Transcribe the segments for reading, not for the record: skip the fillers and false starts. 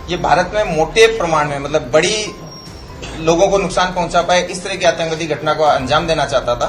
ये भारत में मोटे प्रमाण में मतलब बड़ी लोगों को नुकसान पहुंचा पाए इस तरह की आतंकवादी घटना को अंजाम देना चाहता था।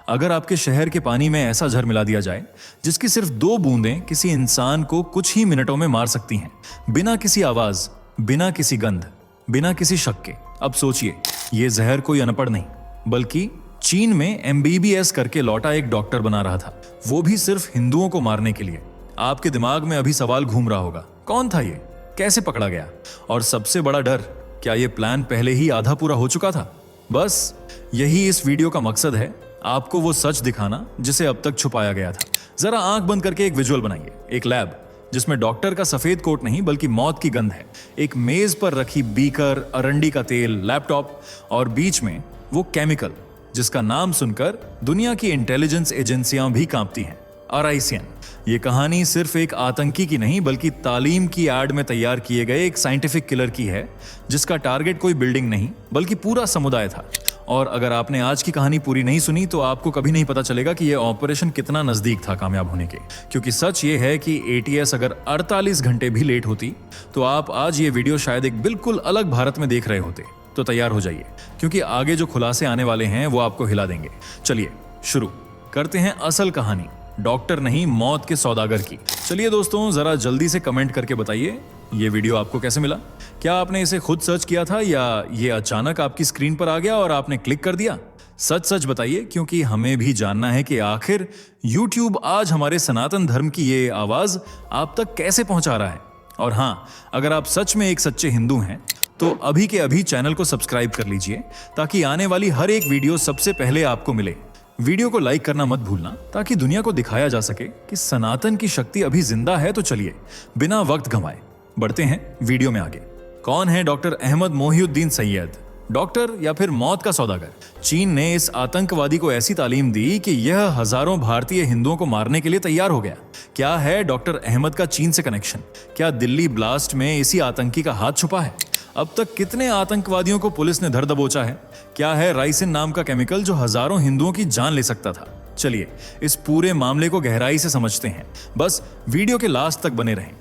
अगर आपके शहर के पानी में ऐसा जहर मिला दिया जाए जिसकी सिर्फ 2 बूंदें किसी इंसान को कुछ ही मिनटों में मार सकती हैं, बिना किसी आवाज, बिना किसी गंध, बिना किसी शक के। अब सोचिए, ये जहर कोई अनपढ़ नहीं बल्कि चीन में MBBS करके लौटा एक डॉक्टर बना रहा था, वो भी सिर्फ हिंदुओं को मारने के लिए। आपके दिमाग में अभी सवाल घूम रहा होगा, कौन था ये, कैसे पकड़ा गया, और सबसे बड़ा डर, क्या ये प्लान पहले ही आधा पूरा हो चुका था? बस यही इस वीडियो का मकसद है, आपको वो सच दिखाना जिसे अब तक छुपाया गया था। जरा आंख बंद करके एक विजुअल बनाइए, एक लैब जिसमें डॉक्टर का सफेद कोट नहीं बल्कि मौत की गंध है, एक मेज पर रखी बीकर, अरंडी का तेल, लैपटॉप और बीच में वो केमिकल जिसका नाम सुनकर दुनिया की इंटेलिजेंस एजेंसियां भी कांपती हैं, अराइसियन। ये कहानी सिर्फ एक आतंकी की नहीं बल्कि तालीम की आड़ में तैयार किए गए एक साइंटिफिक किलर की है, जिसका टारगेट कोई बिल्डिंग नहीं बल्कि पूरा समुदाय था। और अगर आपने आज की कहानी पूरी नहीं सुनी तो आपको कभी नहीं पता चलेगा कि यह ऑपरेशन कितना नजदीक था कामयाब होने के। क्योंकि सच ये है कि ATS अगर 48 घंटे भी लेट होती तो आप आज ये वीडियो शायद एक बिल्कुल अलग भारत में देख रहे होते। तो तैयार हो जाइए, क्योंकि आगे जो खुलासे आने वाले हैं वो आपको हिला देंगे। चलिए शुरू करते हैं असल कहानी, डॉक्टर नहीं मौत के सौदागर की। चलिए दोस्तों, जरा जल्दी से कमेंट करके बताइए ये वीडियो आपको कैसे मिला। क्या आपने इसे खुद सर्च किया था या ये अचानक आपकी स्क्रीन पर आ गया और आपने क्लिक कर दिया? सच सच बताइए, क्योंकि हमें भी जानना है कि आखिर YouTube आज हमारे सनातन धर्म की ये आवाज आप तक कैसे पहुंचा रहा है। और हाँ, अगर आप सच में एक सच्चे हिंदू हैं तो अभी के अभी चैनल को सब्सक्राइब कर लीजिए ताकि आने वाली हर एक वीडियो सबसे पहले आपको मिले। वीडियो को लाइक करना मत भूलना ताकि दुनिया को दिखाया जा सके कि सनातन की शक्ति अभी जिंदा है। तो चलिए बिना वक्त गंवाए बढ़ते हैं वीडियो में आगे। कौन है डॉक्टर अहमद मोहिउद्दीन सैयद, डॉक्टर या फिर मौत का सौदागर? चीन ने इस आतंकवादी को ऐसी तालीम दी कि यह हजारों भारतीय हिंदुओं को मारने के लिए तैयार हो गया। क्या है डॉक्टर अहमद का चीन से कनेक्शन? क्या दिल्ली ब्लास्ट में इसी आतंकी का हाथ छुपा है? अब तक कितने आतंकवादियों को पुलिस ने धर दबोचा है? क्या है राइसिन नाम का केमिकल जो हजारों हिंदुओं की जान ले सकता था? चलिए इस पूरे मामले को गहराई से समझते हैं, बस वीडियो के लास्ट तक बने रहें।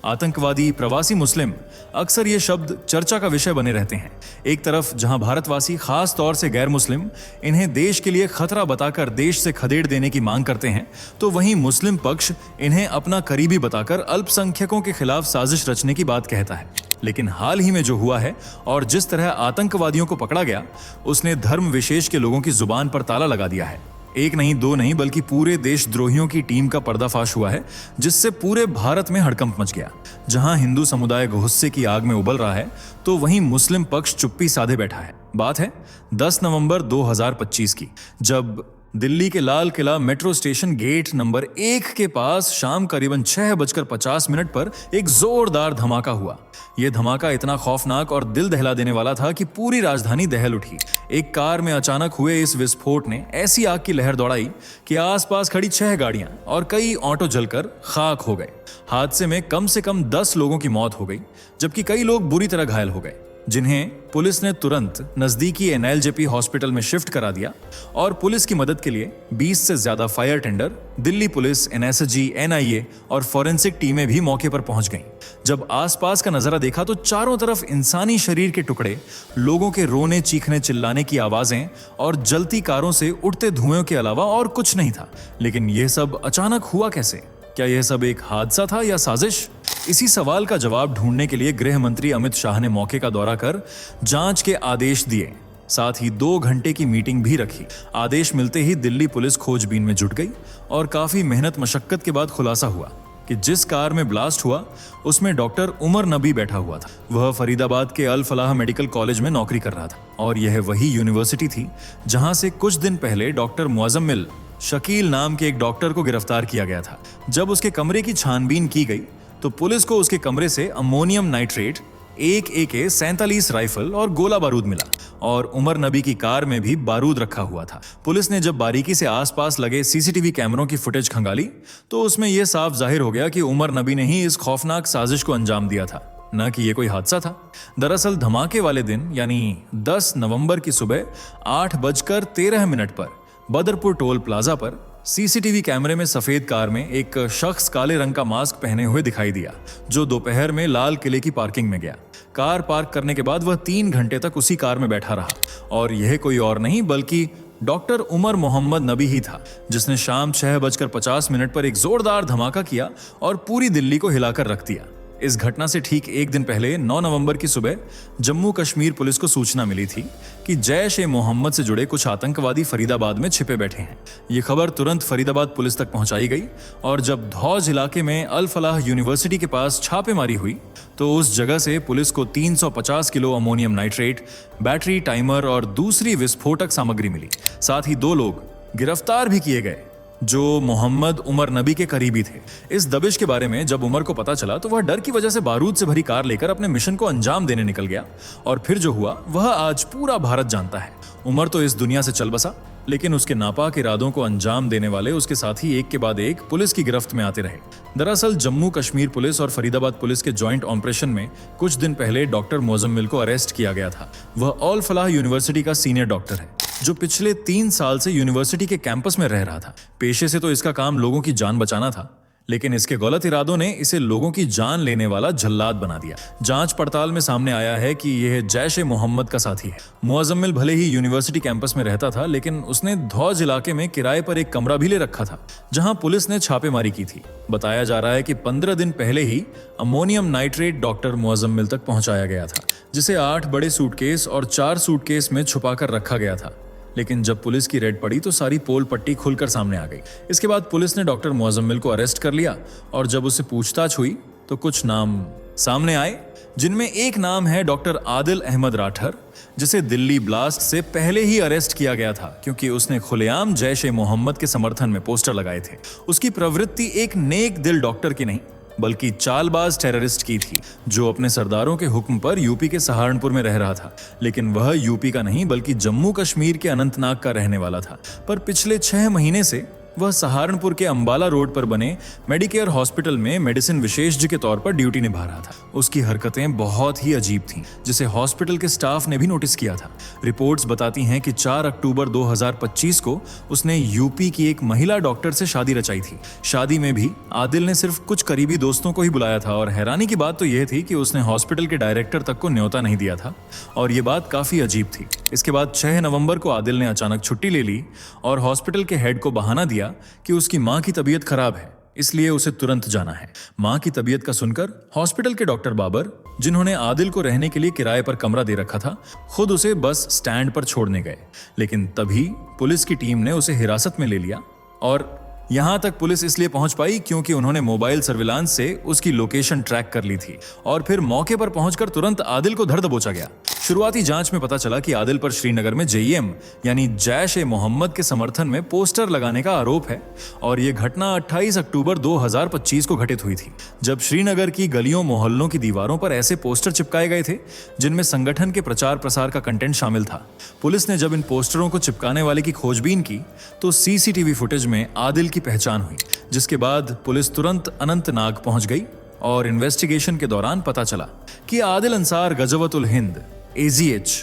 आतंकवादी, प्रवासी मुस्लिम, अक्सर ये शब्द चर्चा का विषय बने रहते हैं। एक तरफ जहां भारतवासी, खास तौर से गैर मुस्लिम, इन्हें देश के लिए खतरा बताकर देश से खदेड़ देने की मांग करते हैं, तो वहीं मुस्लिम पक्ष इन्हें अपना करीबी बताकर अल्पसंख्यकों के खिलाफ साजिश रचने की बात कहता है। लेकिन हाल ही में जो हुआ है और जिस तरह आतंकवादियों को पकड़ा गया, उसने धर्म विशेष के लोगों की जुबान पर ताला लगा दिया है। एक नहीं, दो नहीं, बल्कि पूरे देशद्रोहियों की टीम का पर्दाफाश हुआ है, जिससे पूरे भारत में हड़कंप मच गया। जहां हिंदू समुदाय गुस्से की आग में उबल रहा है तो वहीं मुस्लिम पक्ष चुप्पी साधे बैठा है। बात है 10 नवंबर 2025 की, जब दिल्ली के Lal Qila metro station gate number 1 के पास शाम करीबन 6:50 पर एक जोरदार धमाका हुआ। यह धमाका इतना खौफनाक और दिल दहला देने वाला था कि पूरी राजधानी दहल उठी। एक कार में अचानक हुए इस विस्फोट ने ऐसी आग की लहर दौड़ाई कि आसपास खड़ी 6 गाड़ियां और कई ऑटो जलकर खाक हो गए। हादसे में कम से कम 10 लोगों की मौत हो गई, जबकि कई लोग बुरी तरह घायल हो गए, जिन्हें पुलिस ने तुरंत नजदीकी NLJP हॉस्पिटल में शिफ्ट करा दिया। और पुलिस की मदद के लिए 20 से ज्यादा fire tender, Delhi police, NSG, NIA और फॉरेंसिक टीमें भी मौके पर पहुंच गईं। जब आसपास का नजारा देखा तो चारों तरफ इंसानी शरीर के टुकड़े, लोगों के रोने, चीखने, चिल्लाने की आवाजें और जलती कारों से उठते धुएं के अलावा और कुछ नहीं था। लेकिन यह सब अचानक हुआ कैसे? क्या यह सब एक हादसा था या साजिश? इसी सवाल का जवाब ढूंढने के लिए गृह मंत्री अमित शाह ने मौके का दौरा कर जांच के आदेश दिए। साथ ही 2 घंटे की मीटिंग भी रखी। आदेश मिलते ही दिल्ली पुलिस खोजबीन में जुट गई और काफी मेहनत मशक्कत के बाद खुलासा हुआ कि जिस कार में ब्लास्ट हुआ उसमें डॉक्टर उमर नबी बैठा हुआ था। वह फरीदाबाद के अल फलाह मेडिकल कॉलेज में नौकरी कर रहा था और यह वही यूनिवर्सिटी थी जहां से कुछ दिन पहले डॉक्टर मुअज्जमिल शकील नाम के एक डॉक्टर को गिरफ्तार किया गया था। जब उसके कमरे की छानबीन की गई तो पुलिस को उसके कमरे से अमोनियम नाइट्रेट, एक AK-47 राइफल और गोला बारूद मिला और उमर नबी की कार में भी बारूद रखा हुआ था। पुलिस ने जब बारीकी से आसपास लगे CCTV कैमरों की फुटेज खंगाली तो उसमें यह साफ जाहिर हो गया कि उमर नबी ने ही इस खौफनाक साजिश को अंजाम दिया था, न कि यह कोई हादसा था। दरअसल धमाके वाले दिन यानी 10 नवंबर की सुबह 8:13 पर बदरपुर टोल प्लाजा पर सीसीटीवी कैमरे में सफेद कार में एक शख्स काले रंग का मास्क पहने हुए दिखाई दिया, जो दोपहर में लाल किले की पार्किंग में गया। कार पार्क करने के बाद वह 3 घंटे तक उसी कार में बैठा रहा, और यह कोई और नहीं बल्कि डॉक्टर उमर मोहम्मद नबी ही था, जिसने शाम 6:50 पर एक जोरदार धमाका किया और पूरी दिल्ली को हिलाकर रख दिया। इस घटना से ठीक एक दिन पहले 9 नवंबर की सुबह जम्मू कश्मीर पुलिस को सूचना मिली थी कि जैश-ए-मोहम्मद से जुड़े कुछ आतंकवादी फरीदाबाद में छिपे बैठे हैं। ये खबर तुरंत फरीदाबाद पुलिस तक पहुंचाई गई, और जब धौज इलाके में अल फलाह यूनिवर्सिटी के पास छापेमारी हुई तो उस जगह से पुलिस को 350 kilo ammonium nitrate, battery, timer और दूसरी विस्फोटक सामग्री मिली। साथ ही 2 लोग गिरफ्तार भी किए गए जो मोहम्मद उमर नबी के करीबी थे। इस दबिश के बारे में जब उमर को पता चला तो वह डर की वजह से बारूद से भरी कार लेकर अपने मिशन को अंजाम देने निकल गया, और फिर जो हुआ वह आज पूरा भारत जानता है। उमर तो इस दुनिया से चल बसा, लेकिन उसके नापाक इरादों को अंजाम देने वाले उसके साथी एक के बाद एक पुलिस की गिरफ्त में आते रहे। दरअसल जम्मू कश्मीर पुलिस और फरीदाबाद पुलिस के जॉइंट ऑपरेशन में कुछ दिन पहले डॉक्टर मोजम्मिल को अरेस्ट किया गया था। वह अल फलाह यूनिवर्सिटी का सीनियर डॉक्टर है, जो पिछले 3 साल से यूनिवर्सिटी के कैंपस में रह रहा था। पेशे से तो इसका काम लोगों की जान बचाना था, लेकिन इसके गलत इरादों ने इसे लोगों की जान लेने वाला जल्लाद बना दिया। जांच पड़ताल में सामने आया है कि यह जैश-ए-मोहम्मद का साथी है। मुअज्जमिल भले ही यूनिवर्सिटी कैंपस में रहता था, लेकिन उसने धौज इलाके में किराए पर एक कमरा भी ले रखा था, जहां पुलिस ने छापेमारी की थी। बताया जा रहा है कि 15 दिन पहले ही अमोनियम नाइट्रेट डॉक्टर मुअज्जमिल तक पहुंचाया गया था, जिसे 8 बड़े सूटकेस और 4 सूटकेस में छुपाकर रखा गया था। लेकिन जब पुलिस की रेड पड़ी तो सारी पोल पट्टी खुलकर सामने आ गई। इसके बाद पुलिस ने डॉक्टर मुअज्जमिल को अरेस्ट कर लिया, और जब उससे पूछताछ हुई तो कुछ नाम सामने आए, जिनमें एक नाम है डॉक्टर आदिल अहमद राठर, जिसे दिल्ली ब्लास्ट से पहले ही अरेस्ट किया गया था क्योंकि उसने खुलेआम जैश-ए-मोहम्मद के समर्थन में पोस्टर लगाए थे। उसकी प्रवृत्ति एक नेक दिल डॉक्टर की नहीं बल्कि चालबाज टेररिस्ट की थी, जो अपने सरदारों के हुक्म पर यूपी के सहारनपुर में रह रहा था। लेकिन वह यूपी का नहीं बल्कि जम्मू कश्मीर के अनंतनाग का रहने वाला था। पर पिछले 6 महीने से वह सहारनपुर के अंबाला रोड पर बने मेडिकेयर हॉस्पिटल में मेडिसिन विशेषज्ञ के तौर पर ड्यूटी निभा रहा था। उसकी हरकतें बहुत ही अजीब थीं, जिसे हॉस्पिटल के स्टाफ ने भी नोटिस किया था। रिपोर्ट्स बताती हैं कि 4 अक्टूबर 2025 को उसने यूपी की एक महिला डॉक्टर से शादी रचाई थी। शादी में भी आदिल ने सिर्फ कुछ करीबी दोस्तों को ही बुलाया था, और हैरानी की बात तो यह थी कि उसने हॉस्पिटल के डायरेक्टर तक को न्योता नहीं दिया था, और ये बात काफी अजीब थी। इसके बाद 6 नवंबर को आदिल ने अचानक छुट्टी ले ली और हॉस्पिटल के हेड को बहाना दिया कि उसकी मां की तबीयत खराब है, इसलिए उसे तुरंत जाना है। मां की तबीयत का सुनकर हॉस्पिटल के डॉक्टर बाबर, जिन्होंने आदिल को रहने के लिए किराए पर कमरा दे रखा था, खुद उसे बस स्टैंड पर छोड़ने गए। लेकिन तभी पुलिस की टीम ने उसे हिरासत में ले लिया, और यहां तक पुलिस इसलिए पहुंच पाई क्योंकि उन्होंने मोबाइल सर्विलांस से उसकी लोकेशन ट्रैक कर ली थी, और फिर मौके पर पहुंचकर तुरंत आदिल को धर दबोचा गया। शुरुआती जांच में पता चला कि आदिल पर श्रीनगर में JEM यानी जैश-ए-मोहम्मद के समर्थन में पोस्टर लगाने का आरोप है, और यह घटना 28 अक्टूबर 2025 को घटित हुई थी, जब श्रीनगर की गलियों मोहल्लों की दीवारों पर ऐसे पोस्टर चिपकाए गए थे जिनमें संगठन के प्रचार प्रसार का कंटेंट शामिल था। पुलिस ने जब इन पोस्टरों को चिपकाने वाले की खोजबीन की तो CCTV फुटेज में आदिल की पहचान हुई, जिसके बाद पुलिस तुरंत अनंतनाग पहुंच गई, और इन्वेस्टिगेशन के दौरान पता चला कि आदिल अंसार गजवतुल हिंद AGH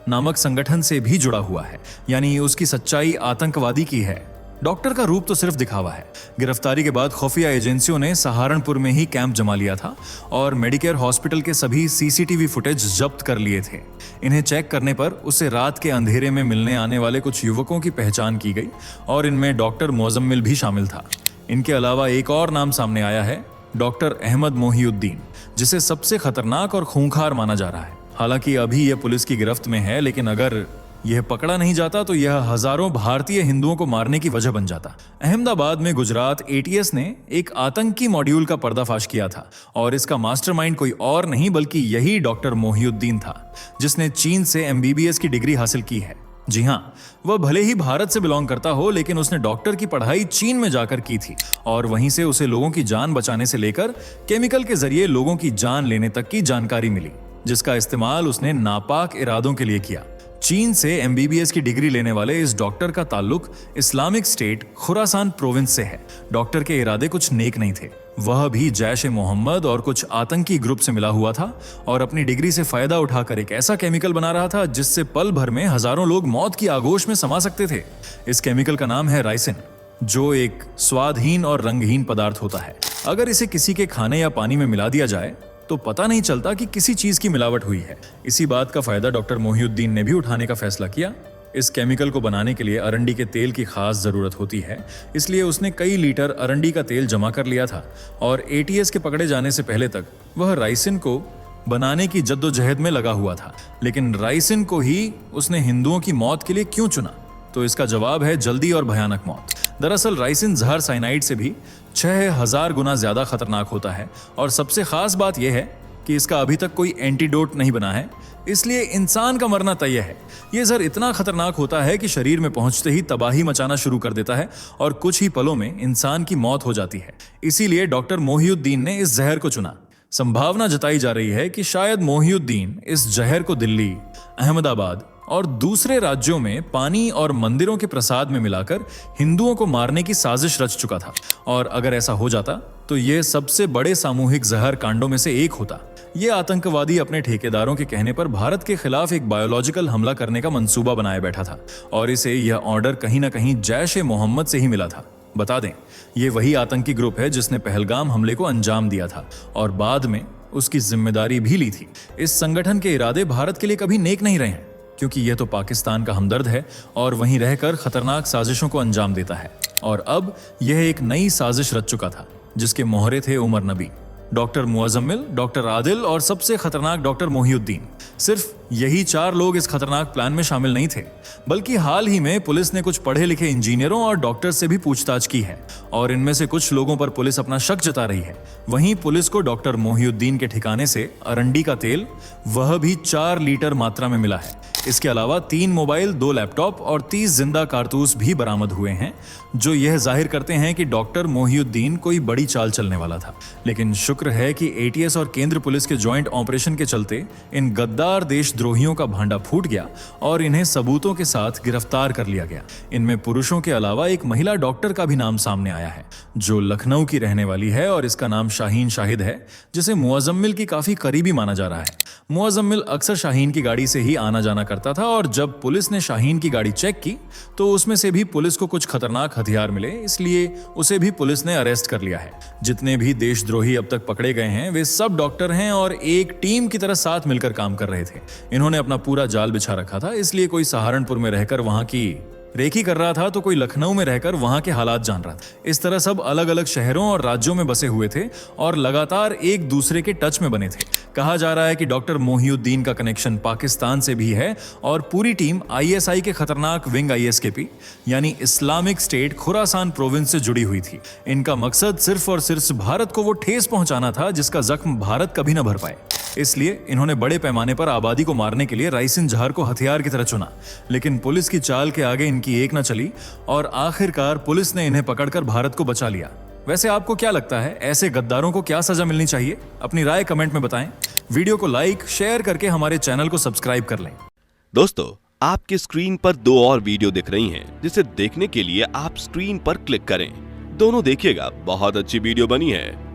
नामक संगठन से भी जुड़ा हुआ है, यानी उसकी सच्चाई आतंकवादी की है। डॉक्टर का रूप तो सिर्फ दिखावा है। गिरफ्तारी के बाद खुफिया एजेंसियों ने सहारनपुर में ही कैंप जमा लिया था और मेडिकेयर हॉस्पिटल के सभी CCTV फुटेज जब्त कर लिए थे। इन्हें चेक करने पर उसे रात के अंधेरे में मिलने आने वाले कुछ युवकों की पहचान की गई, और इनमें डॉक्टर मुअज्जमिल भी शामिल था। इनके अलावा एक और नाम सामने आया है, डॉक्टर अहमद मोहिउद्दीन, जिसे सबसे खतरनाक और खूंखार माना जा रहा है। हालांकि अभी यह पुलिस की गिरफ्त में है, लेकिन अगर यह पकड़ा नहीं जाता तो यह हजारों भारतीय हिंदुओं को मारने की वजह बन जाता। अहमदाबाद में गुजरात ATS ने एक आतंकी मॉड्यूल का पर्दाफाश किया था, और इसका मास्टरमाइंड कोई और नहीं बल्कि यही डॉक्टर मोहिउद्दीन था, जिसने चीन से MBBS की डिग्री हासिल की है। जी हाँ, वह भले ही भारत से बिलोंग करता हो, लेकिन उसने डॉक्टर की पढ़ाई चीन में जाकर की थी, और वहीं से उसे लोगों की जान बचाने से लेकर केमिकल के जरिए लोगों की जान लेने तक की जानकारी मिली, जिसका इस्तेमाल उसने नापाक इरादों के लिए किया। चीन से MBBS की डिग्री लेने वाले इस डॉक्टर का ताल्लुक इस्लामिक स्टेट खुरासान प्रोविंस से है। डॉक्टर के इरादे कुछ नेक नहीं थे। वह भी जैश-ए-मोहम्मद और कुछ आतंकी ग्रुप से मिला हुआ था, और अपनी डिग्री से फायदा उठाकर एक ऐसा केमिकल बना रहा था जिससे पल भर में हजारों लोग मौत की आगोश में समा सकते थे। इस केमिकल का नाम है राइसिन। जो एक स्वादहीन और रंगहीन पदार्थ होता है। अगर इसे किसी के खाने या पानी में मिला दिया जाए तो पता नहीं चलता कि किसी चीज की मिलावट हुई है। इसी बात का फायदा डॉक्टर मोहिउद्दीन ने भी उठाने का फैसला किया। इस केमिकल को बनाने के लिए अरंडी के तेल की खास जरूरत होती है, इसलिए उसने कई लीटर अरंडी का तेल जमा कर लिया था और एटीएस के पकड़े जाने से पहले तक वह राइसिन को बनाने की जद्दोजहद में लगा हुआ था। लेकिन राइसिन को ही उसने हिंदुओं की मौत के लिए क्यों चुना? तो इसका जवाब है जल्दी और भयानक मौत। दरअसल राइसिन जहर साइनाइड से भी 6000 गुना ज्यादा खतरनाक होता है और सबसे खास बात यह है कि इसका अभी तक कोई एंटीडोट नहीं बना है, इसलिए इंसान का मरना तय है। यह जहर इतना खतरनाक होता है कि शरीर में पहुंचते ही तबाही मचाना शुरू कर देता है और कुछ ही पलों में इंसान की मौत हो जाती है। इसीलिए डॉक्टर मोहिउद्दीन ने इस जहर को चुना। संभावना जताई जा रही है कि शायद मोहिउद्दीन इस जहर को दिल्ली, अहमदाबाद और दूसरे राज्यों में पानी और मंदिरों के प्रसाद में मिलाकर हिंदुओं को मारने की साजिश रच चुका था। और अगर ऐसा हो जाता तो यह सबसे बड़े सामूहिक जहर कांडों में से एक होता। यह आतंकवादी अपने ठेकेदारों के कहने पर भारत के खिलाफ एक बायोलॉजिकल हमला करने का मंसूबा बनाए बैठा था और इसे यह ऑर्डर कहीं ना कहीं जैश-ए-मोहम्मद से ही मिला था। बता दें, ये वही आतंकी ग्रुप है जिसने पहलगाम हमले को अंजाम दिया था और बाद में उसकी जिम्मेदारी भी ली थी। इस संगठन के इरादे भारत के लिए कभी नेक नहीं रहे हैं, क्योंकि यह तो पाकिस्तान का हमदर्द है और वहीं रहकर खतरनाक साजिशों को अंजाम देता है। और अब यह एक नई साजिश रच चुका था जिसके मोहरे थे उमर नबी, डॉक्टर मुअज्जमिल, डॉक्टर आदिल और सबसे खतरनाक डॉक्टर मोहिउद्दीन। सिर्फ यही 4 लोग इस खतरनाक प्लान में शामिल नहीं थे, बल्कि हाल ही में पुलिस ने कुछ पढ़े लिखे इंजीनियरों और डॉक्टर से भी पूछताछ की है और इनमें से कुछ लोगों पर पुलिस अपना शक जता रही है। वहीं पुलिस को डॉक्टर मोहिउद्दीन के ठिकाने से अरंडी का तेल, वह भी 4 लीटर मात्रा में मिला है। इसके अलावा 3 मोबाइल, 2 लैपटॉप और 30 जिंदा कारतूस भी बरामद हुए हैं, जो यह जाहिर करते हैं कि डॉक्टर मोहिउद्दीन कोई बड़ी चाल चलने वाला था। लेकिन शुक्र है कि एटीएस और केंद्र पुलिस के ज्वाइंट ऑपरेशन के चलते इन गद्दार देशद्रोहियों का भांडा फूट गया और इन्हें सबूतों के साथ गिरफ्तार कर लिया गया। इनमें पुरुषों के अलावा एक महिला डॉक्टर का भी नाम सामने आया है, जो लखनऊ की रहने वाली है और इसका नाम शाहीन शाहिद है, जिसे मुअज्जमिल की काफी करीबी माना जा रहा है। मुअज्जमिल अक्सर शाहीन की गाड़ी से ही आना जाना करता था और जब पुलिस ने शाहीन की गाड़ी चेक की तो उसमें से भी पुलिस को कुछ खतरनाक हथियार मिले, इसलिए उसे भी पुलिस ने अरेस्ट कर लिया है। जितने भी देशद्रोही अब तक पकड़े गए हैं वे सब डॉक्टर हैं और एक टीम की तरह साथ मिलकर काम कर रहे थे। इन्होंने अपना पूरा जाल बिछा रखा था, इसलिए कोई सहारनपुर में रहकर वहां की रेकी कर रहा था तो कोई लखनऊ में रहकर वहां के हालात जान रहा था। इस तरह सब अलग अलग शहरों और राज्यों में बसे हुए थे और लगातार एक दूसरे के टच में बने थे। कहा जा रहा है कि डॉक्टर मोहिउद्दीन का कनेक्शन पाकिस्तान से भी है और पूरी टीम आईएसआई के खतरनाक विंग आईएसकेपी यानी इस्लामिक स्टेट खुरासान प्रोविंस से जुड़ी हुई थी। इनका मकसद सिर्फ और सिर्फ भारत को वो ठेस पहुंचाना था जिसका जख्म भारत कभी न भर पाए। इसलिए इन्होंने बड़े पैमाने पर आबादी को मारने के लिए राइसिन जहर को हथियार की तरह चुना। लेकिन पुलिस की चाल के आगे इनकी एक न चली और आखिरकार पुलिस ने इन्हें पकड़कर भारत को बचा लिया। वैसे आपको क्या लगता है, ऐसे गद्दारों को क्या सजा मिलनी चाहिए? अपनी राय कमेंट में बताएं। वीडियो को लाइक, शेयर करके हमारे चैनल को सब्सक्राइब कर लें। दोस्तों, आपकी स्क्रीन पर 2 और वीडियो दिख रही हैं, जिसे देखने के लिए आप स्क्रीन पर क्लिक करें। दोनों देखिएगा, बहुत अच्छी वीडियो बनी है।